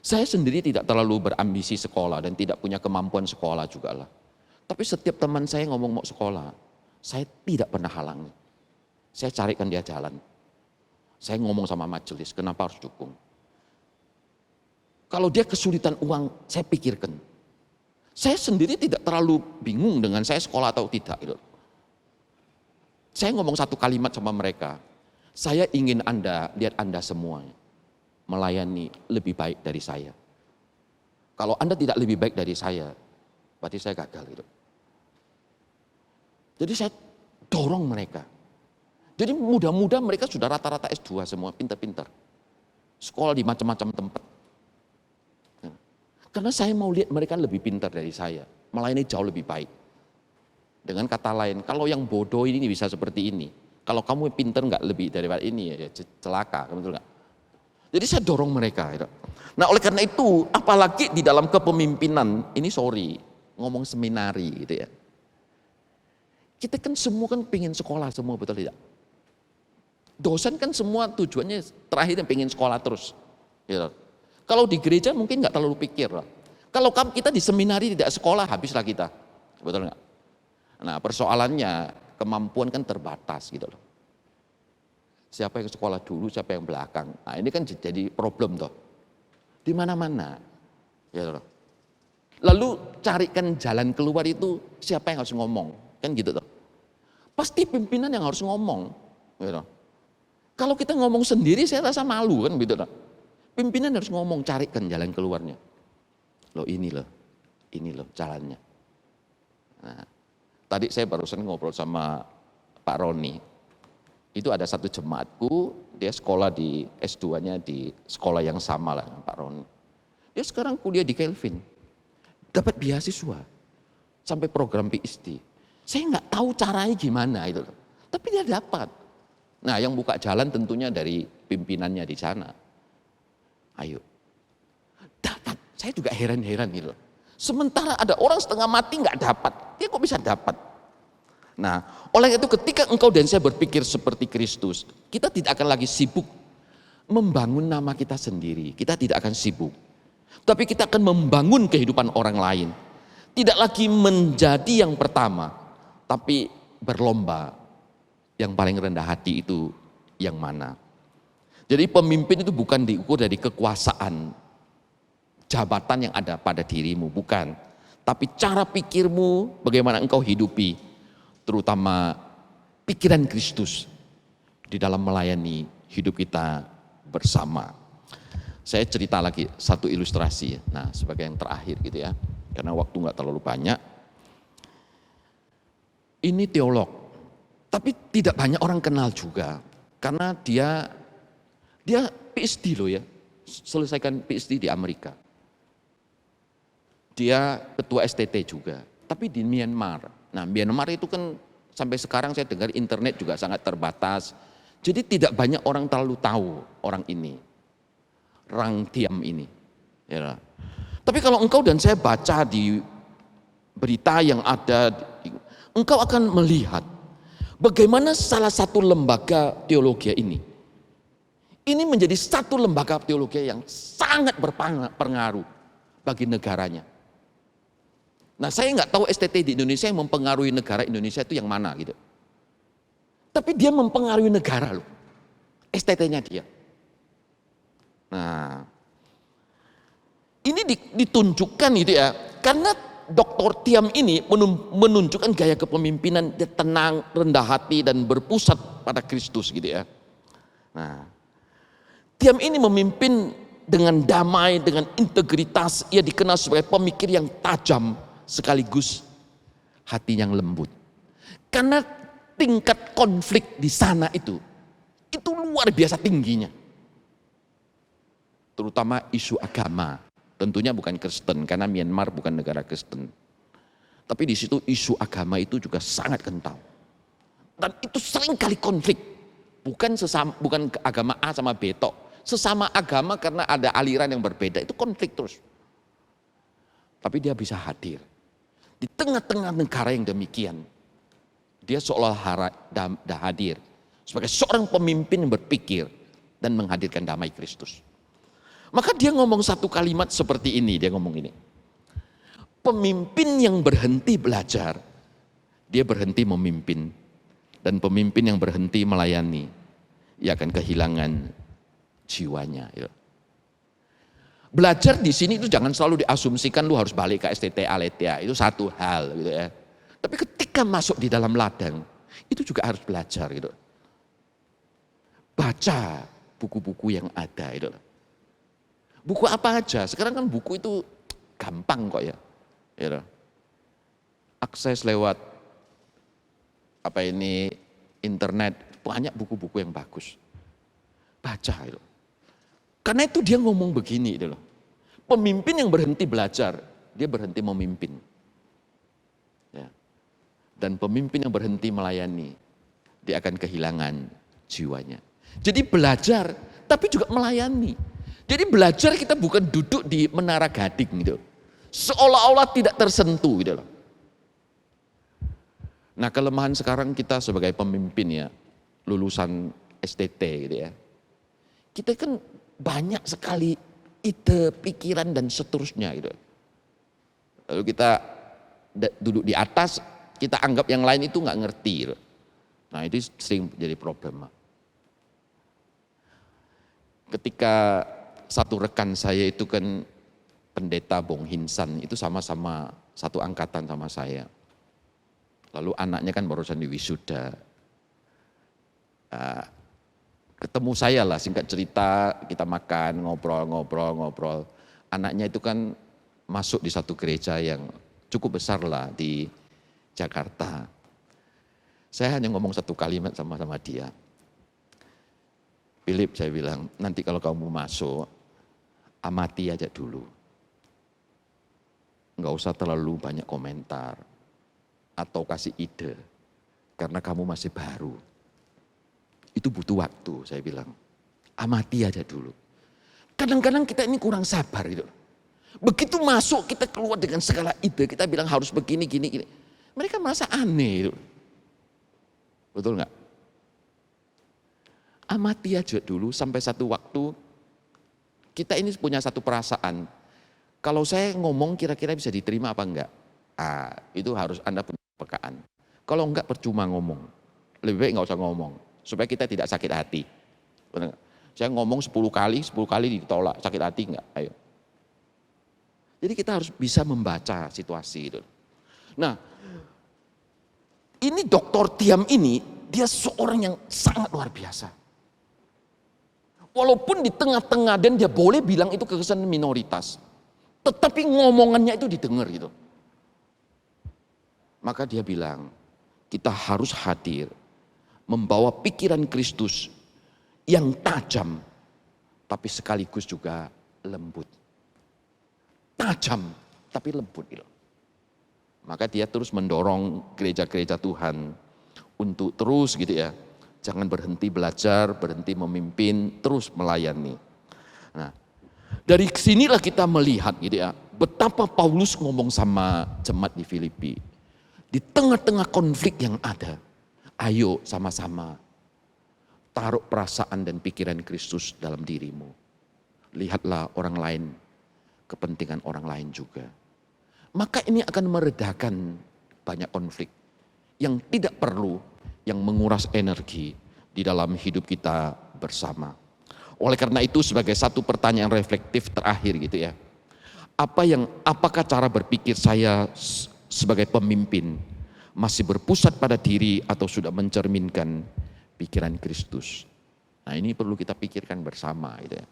Saya sendiri tidak terlalu berambisi sekolah dan tidak punya kemampuan sekolah juga lah. Tapi setiap teman saya ngomong mau sekolah, saya tidak pernah halangi. Saya carikan dia jalan. Saya ngomong sama majelis, kenapa harus dukung? Kalau dia kesulitan uang, saya pikirkan. Saya sendiri tidak terlalu bingung dengan saya sekolah atau tidak. Gitu. Saya ngomong satu kalimat sama mereka, saya ingin lihat Anda semua melayani lebih baik dari saya. Kalau Anda tidak lebih baik dari saya, berarti saya gagal. Gitu. Jadi saya dorong mereka. Jadi mudah-mudahan mereka sudah rata-rata S2 semua, pintar-pintar. Sekolah di macam-macam tempat. Karena saya mau lihat mereka lebih pintar dari saya, melayani jauh lebih baik. Dengan kata lain, kalau yang bodoh ini bisa seperti ini, kalau kamu pintar nggak lebih daripada ini ya celaka, betul nggak? Jadi saya dorong mereka. Gitu. Nah oleh karena itu, apalagi di dalam kepemimpinan, ini ngomong seminari gitu ya. Kita kan semua kan pengen sekolah semua, betul tidak? Dosen kan semua tujuannya terakhir pengen sekolah terus. Gitu. Kalau di gereja mungkin nggak terlalu pikir lah. Kalau kita di seminari tidak sekolah, habislah kita. Betul nggak? Nah persoalannya kemampuan kan terbatas gitu loh. Siapa yang sekolah dulu, siapa yang belakang. Nah ini kan jadi problem toh. Di mana-mana. Gitu loh. Lalu carikan jalan keluar itu siapa yang harus ngomong. Kan gitu toh. Pasti pimpinan yang harus ngomong. Gitu. Kalau kita ngomong sendiri saya rasa malu kan gitu loh. Pimpinan harus ngomong, carikan jalan keluarnya. Loh ini loh jalannya. Nah, tadi saya barusan ngobrol sama Pak Roni. Itu ada satu jemaatku, dia sekolah di S2-nya di sekolah yang sama lah dengan Pak Roni. Dia sekarang kuliah di Kelvin. Dapat beasiswa. Sampai program PhD. Saya nggak tahu caranya gimana itu loh. Tapi dia dapat. Nah yang buka jalan tentunya dari pimpinannya di sana. Ayo. Dapat. Saya juga heran-heran gitu. Sementara ada orang setengah mati nggak dapat. Dia kok bisa dapat? Nah oleh itu ketika engkau dan saya berpikir seperti Kristus. Kita tidak akan lagi sibuk membangun nama kita sendiri. Kita tidak akan sibuk. Tapi kita akan membangun kehidupan orang lain. Tidak lagi menjadi yang pertama. Tapi berlomba. Yang paling rendah hati itu yang mana? Jadi pemimpin itu bukan diukur dari kekuasaan, jabatan yang ada pada dirimu, bukan. Tapi cara pikirmu, bagaimana engkau hidupi, terutama pikiran Kristus di dalam melayani hidup kita bersama. Saya cerita lagi satu ilustrasi, nah sebagai yang terakhir gitu ya, karena waktu nggak terlalu banyak. Ini teolog. Tapi tidak banyak orang kenal juga, karena dia PhD loh ya, selesaikan PhD di Amerika. Dia ketua STT juga, tapi di Myanmar. Nah Myanmar itu kan sampai sekarang saya dengar internet juga sangat terbatas. Jadi tidak banyak orang terlalu tahu orang ini, Rang Thiam ini. Ya. Tapi kalau engkau dan saya baca di berita yang ada, engkau akan melihat bagaimana salah satu lembaga teologi ini menjadi satu lembaga teologi yang sangat berpengaruh bagi negaranya. Nah saya nggak tahu STT di Indonesia yang mempengaruhi negara Indonesia itu yang mana gitu. Tapi dia mempengaruhi negara loh, STT-nya dia. Nah ini ditunjukkan gitu ya, karena Dr. Thiam ini menunjukkan gaya kepemimpinan dia tenang, rendah hati dan berpusat pada Kristus gitu ya. Nah, Thiam ini memimpin dengan damai, dengan integritas. Ia dikenal sebagai pemikir yang tajam sekaligus hati yang lembut. Karena tingkat konflik di sana itu luar biasa tingginya. Terutama isu agama. Tentunya bukan Kristen, karena Myanmar bukan negara Kristen. Tapi di situ isu agama itu juga sangat kental. Dan itu sering kali konflik. Bukan agama A sama B tok. Sesama agama karena ada aliran yang berbeda, itu konflik terus. Tapi dia bisa hadir. Di tengah-tengah negara yang demikian. Dia seolah hadir. Sebagai seorang pemimpin yang berpikir dan menghadirkan damai Kristus. Maka dia ngomong satu kalimat seperti ini, dia ngomong ini. Pemimpin yang berhenti belajar, dia berhenti memimpin. Dan pemimpin yang berhenti melayani, ia akan kehilangan jiwanya. Belajar di sini itu jangan selalu diasumsikan lu harus balik ke STT Aletheia, itu satu hal gitu ya. Tapi ketika masuk di dalam ladang, itu juga harus belajar gitu. Baca buku-buku yang ada gitu. Buku apa aja, sekarang kan buku itu gampang kok ya. Gitu. Akses lewat internet, banyak buku-buku yang bagus. Baca gitu. Karena itu dia ngomong begini gitu loh. Pemimpin yang berhenti belajar, dia berhenti memimpin. Ya. Dan pemimpin yang berhenti melayani, dia akan kehilangan jiwanya. Jadi belajar, tapi juga melayani. Jadi belajar kita bukan duduk di menara gading gitu. Seolah-olah tidak tersentuh gitu loh. Nah, kelemahan sekarang kita sebagai pemimpin ya, lulusan STT gitu ya. Kita kan banyak sekali ide, pikiran dan seterusnya gitu. Lalu kita duduk di atas, kita anggap yang lain itu nggak ngerti gitu. Nah, itu sering jadi problem. Ketika satu rekan saya itu kan pendeta Bong Hinsan, itu sama-sama satu angkatan sama saya. Lalu anaknya kan barusan diwisuda. Ketemu saya lah, singkat cerita kita makan, ngobrol. Anaknya itu kan masuk di satu gereja yang cukup besar lah di Jakarta. Saya hanya ngomong satu kalimat sama dia. Philip, saya bilang, nanti kalau kamu masuk, amati aja dulu. Nggak usah terlalu banyak komentar atau kasih ide, karena kamu masih baru. Itu butuh waktu, saya bilang. Amati aja dulu. Kadang-kadang kita ini kurang sabar gitu. Begitu masuk kita keluar dengan segala ide, kita bilang harus begini, gini. Mereka merasa aneh gitu. Betul nggak? Amati aja dulu sampai satu waktu kita ini punya satu perasaan. Kalau saya ngomong kira-kira bisa diterima apa enggak? Itu harus Anda punya kepekaan. Kalau enggak percuma ngomong. Lebih baik nggak usah ngomong. Supaya kita tidak sakit hati. Saya ngomong 10 kali ditolak, sakit hati enggak? Ayo. Jadi kita harus bisa membaca situasi itu. Nah, ini Dr. Thiam ini, dia seorang yang sangat luar biasa. Walaupun di tengah-tengah dan dia boleh bilang itu kekesan minoritas. Tetapi ngomongannya itu didengar gitu. Maka dia bilang, kita harus hadir. Membawa pikiran Kristus yang tajam, tapi sekaligus juga lembut. Tajam, tapi lembut. Maka dia terus mendorong gereja-gereja Tuhan untuk terus gitu ya. Jangan berhenti belajar, berhenti memimpin, terus melayani. Nah, dari sinilah kita melihat gitu ya, betapa Paulus ngomong sama jemaat di Filipi. Di tengah-tengah konflik yang ada, ayo sama-sama taruh perasaan dan pikiran Kristus dalam dirimu. Lihatlah orang lain, kepentingan orang lain juga. Maka ini akan meredakan banyak konflik yang tidak perlu, yang menguras energi di dalam hidup kita bersama. Oleh karena itu sebagai satu pertanyaan reflektif terakhir gitu ya. Apakah cara berpikir saya sebagai pemimpin masih berpusat pada diri atau sudah mencerminkan pikiran Kristus? Nah, ini perlu kita pikirkan bersama gitu ya.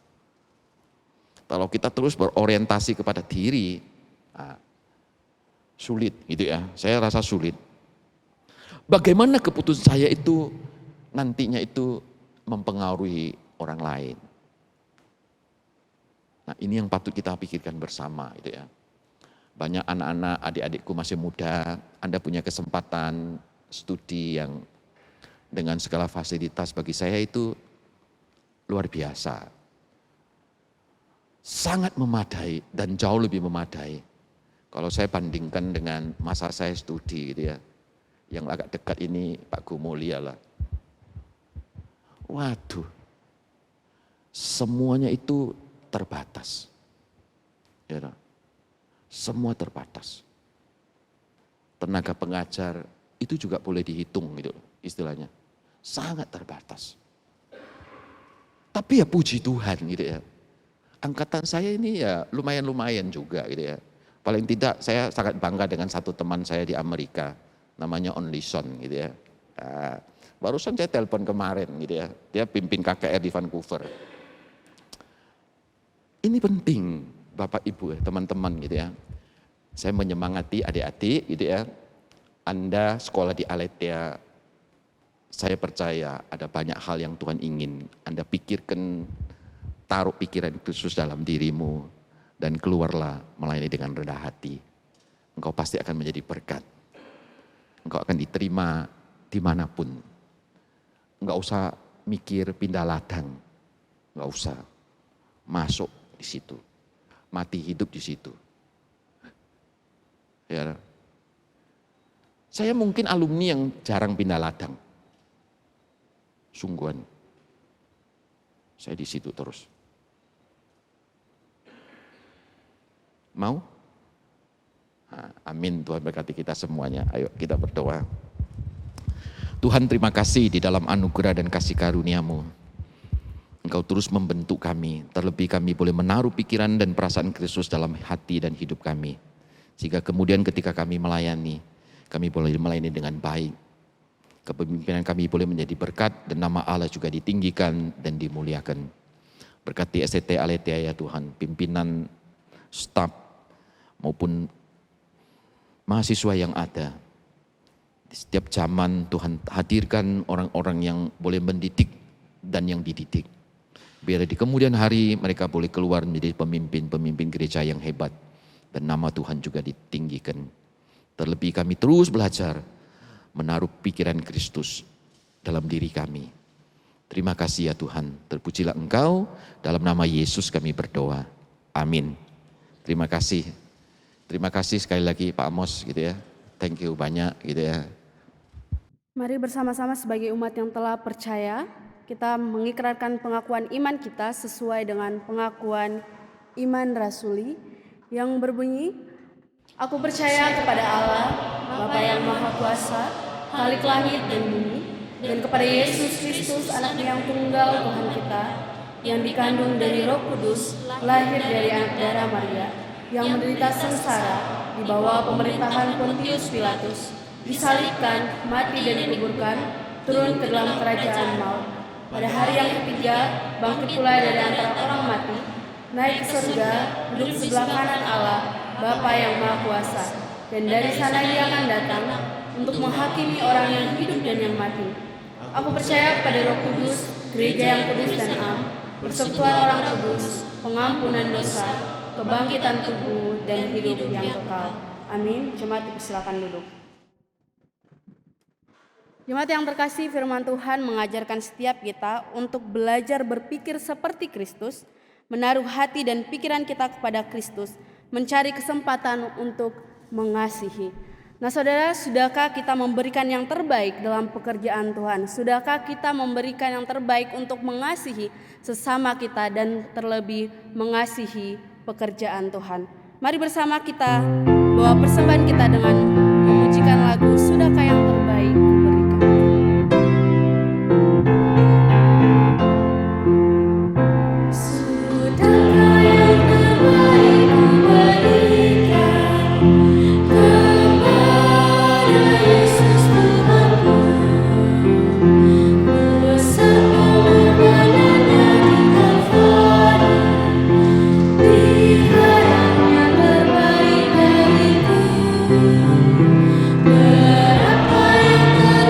Kalau kita terus berorientasi kepada diri, sulit gitu ya. Saya rasa sulit. Bagaimana keputusan saya itu nantinya itu mempengaruhi orang lain. Nah, ini yang patut kita pikirkan bersama gitu ya. Banyak anak-anak, adik-adikku masih muda, Anda punya kesempatan studi yang dengan segala fasilitas bagi saya itu luar biasa. Sangat memadai dan jauh lebih memadai. Kalau saya bandingkan dengan masa saya studi gitu ya. Yang agak dekat ini Pak Gumolia lah. Waduh, semuanya itu terbatas. Ya, semua terbatas. Tenaga pengajar itu juga boleh dihitung gitu istilahnya. Sangat terbatas. Tapi ya puji Tuhan gitu ya. angkatan saya ini ya lumayan-lumayan juga gitu ya. Paling tidak saya sangat bangga dengan satu teman saya di Amerika, namanya Only Son gitu ya. Nah, barusan saya telepon kemarin gitu ya, dia pimpin KKR di Vancouver. Ini penting Bapak Ibu, teman-teman gitu ya. Saya menyemangati adik-adik gitu ya. Anda sekolah di Aletheia, saya percaya ada banyak hal yang Tuhan ingin Anda pikirkan, taruh pikiran Kristus dalam dirimu, dan keluarlah melayani dengan rendah hati. Engkau pasti akan menjadi berkat. Engkau akan diterima dimanapun. Enggak usah mikir pindah ladang, enggak usah. Masuk di situ, mati hidup di situ. Ya. Saya mungkin alumni yang jarang pindah ladang. Sungguhan. Saya di situ terus. Mau? Nah, amin, Tuhan berkati kita semuanya. Ayo kita berdoa. Tuhan, terima kasih di dalam anugerah dan kasih karunia-Mu. Engkau terus membentuk kami, terlebih kami boleh menaruh pikiran dan perasaan Kristus dalam hati dan hidup kami. Sehingga kemudian ketika kami melayani, kami boleh melayani dengan baik. Kepemimpinan kami boleh menjadi berkat dan nama Allah juga ditinggikan dan dimuliakan. Berkati STT Aletheia ya Tuhan, pimpinan, staf, maupun mahasiswa yang ada. Di setiap zaman Tuhan hadirkan orang-orang yang boleh mendidik dan yang dididik. Biar di kemudian hari mereka boleh keluar menjadi pemimpin-pemimpin gereja yang hebat. Dan nama Tuhan juga ditinggikan. Terlebih kami terus belajar menaruh pikiran Kristus dalam diri kami. Terima kasih ya Tuhan. Terpujilah Engkau, dalam nama Yesus kami berdoa. Amin. Terima kasih. Terima kasih sekali lagi Pak Amos gitu ya. Thank you banyak gitu ya. Mari bersama-sama sebagai umat yang telah percaya, kita mengikrarkan pengakuan iman kita sesuai dengan pengakuan iman rasuli yang berbunyi, Aku percaya kepada Allah, Bapa yang Maha Kuasa, Khalik langit dan bumi, dan kepada Yesus Kristus, Anaknya yang tunggal Tuhan kita, yang dikandung dari Roh Kudus, lahir dari anak darah Maria, yang menderita sengsara di bawah pemerintahan Pontius Pilatus, disalibkan, mati dan dikuburkan, turun ke dalam kerajaan maut. Pada hari yang ketiga, bangkit pula dari antara orang mati, naik ke surga, duduk sebelah kanan Allah, Bapa yang Maha Kuasa, dan dari sana Dia akan datang untuk menghakimi orang yang hidup dan yang mati. Aku percaya kepada Roh Kudus, gereja yang kudus dan am, persekutuan orang kudus, pengampunan dosa, kebangkitan tubuh, dan hidup yang kekal. Amin. Jemaat silakan duduk. Jemaat yang terkasih, firman Tuhan mengajarkan setiap kita untuk belajar berpikir seperti Kristus, menaruh hati dan pikiran kita kepada Kristus, mencari kesempatan untuk mengasihi. Nah saudara, sudahkah kita memberikan yang terbaik dalam pekerjaan Tuhan? Sudahkah kita memberikan yang terbaik untuk mengasihi sesama kita dan terlebih mengasihi pekerjaan Tuhan? Mari bersama kita bawa persembahan kita dengan memujikan lagu Sudahkah yang terbaik kuberikan. Berapa yang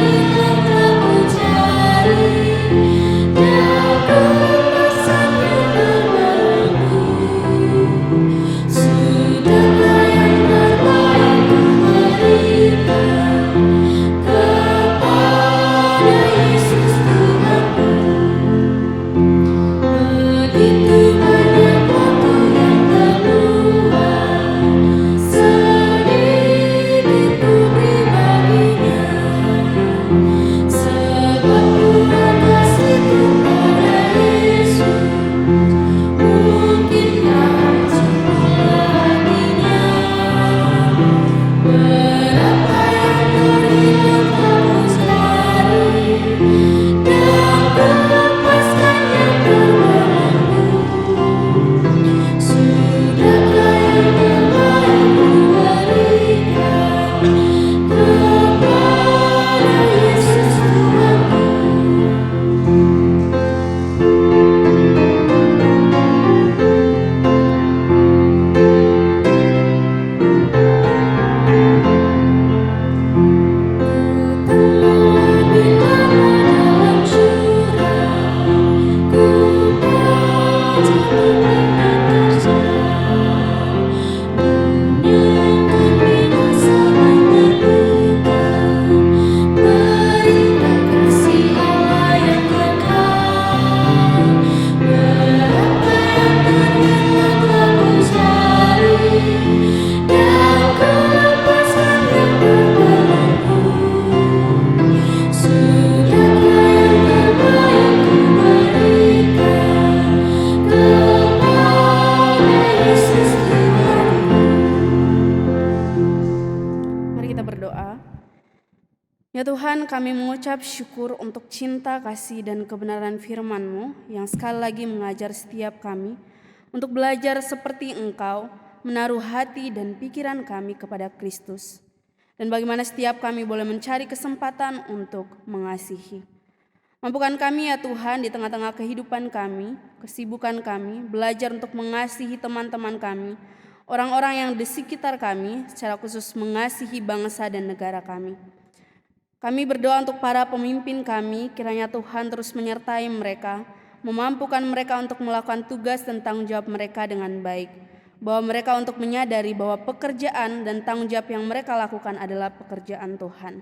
berdoa. Ya Tuhan, kami mengucap syukur untuk cinta, kasih, dan kebenaran firman-Mu yang sekali lagi mengajar setiap kami untuk belajar seperti Engkau, menaruh hati dan pikiran kami kepada Kristus. Dan bagaimana setiap kami boleh mencari kesempatan untuk mengasihi. Mampukan kami ya Tuhan di tengah-tengah kehidupan kami, kesibukan kami, belajar untuk mengasihi teman-teman kami, orang-orang yang di sekitar kami, secara khusus mengasihi bangsa dan negara kami. Kami berdoa untuk para pemimpin kami, kiranya Tuhan terus menyertai mereka, memampukan mereka untuk melakukan tugas dan tanggung jawab mereka dengan baik, bahwa mereka untuk menyadari bahwa pekerjaan dan tanggung jawab yang mereka lakukan adalah pekerjaan Tuhan.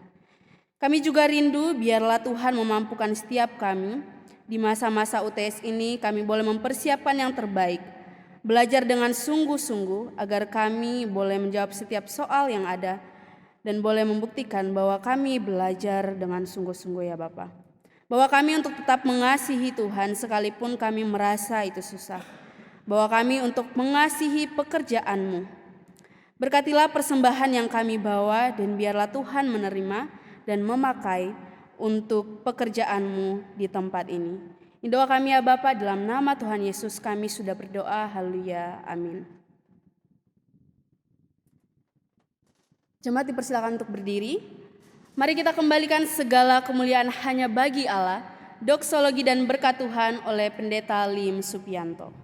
Kami juga rindu biarlah Tuhan memampukan setiap kami, di masa-masa UTS ini kami boleh mempersiapkan yang terbaik, belajar dengan sungguh-sungguh agar kami boleh menjawab setiap soal yang ada, dan boleh membuktikan bahwa kami belajar dengan sungguh-sungguh ya Bapa. Bahwa kami untuk tetap mengasihi Tuhan sekalipun kami merasa itu susah. Bahwa kami untuk mengasihi pekerjaan-Mu. Berkatilah persembahan yang kami bawa dan biarlah Tuhan menerima dan memakai untuk pekerjaan-Mu di tempat ini. Ini doa kami ya Bapa, dalam nama Tuhan Yesus kami sudah berdoa. Haleluya. Amin. Jemaat dipersilakan untuk berdiri. Mari kita kembalikan segala kemuliaan hanya bagi Allah. Doksologi dan berkat Tuhan oleh Pendeta Lim Supianto.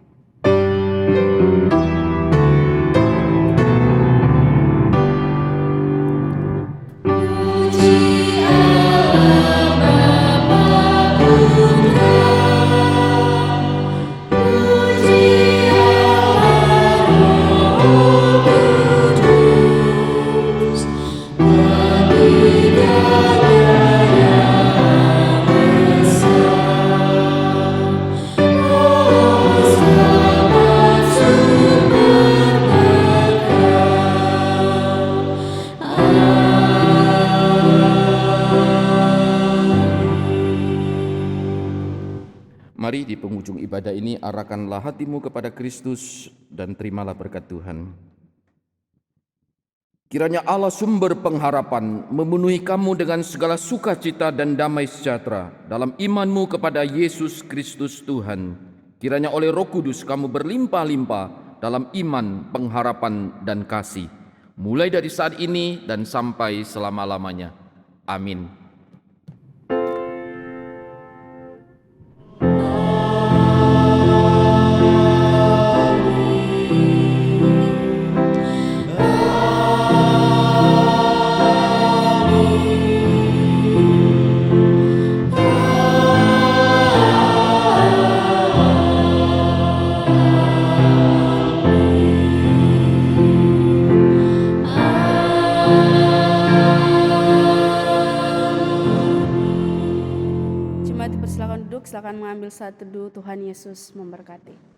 Mari di penghujung ibadah ini arahkanlah hatimu kepada Kristus dan terimalah berkat Tuhan. Kiranya Allah sumber pengharapan memenuhi kamu dengan segala sukacita dan damai sejahtera dalam imanmu kepada Yesus Kristus Tuhan. Kiranya oleh Roh Kudus kamu berlimpah-limpah dalam iman, pengharapan, dan kasih. Mulai dari saat ini dan sampai selama-lamanya. Amin. Silakan mengambil saat teduh. Tuhan Yesus memberkati.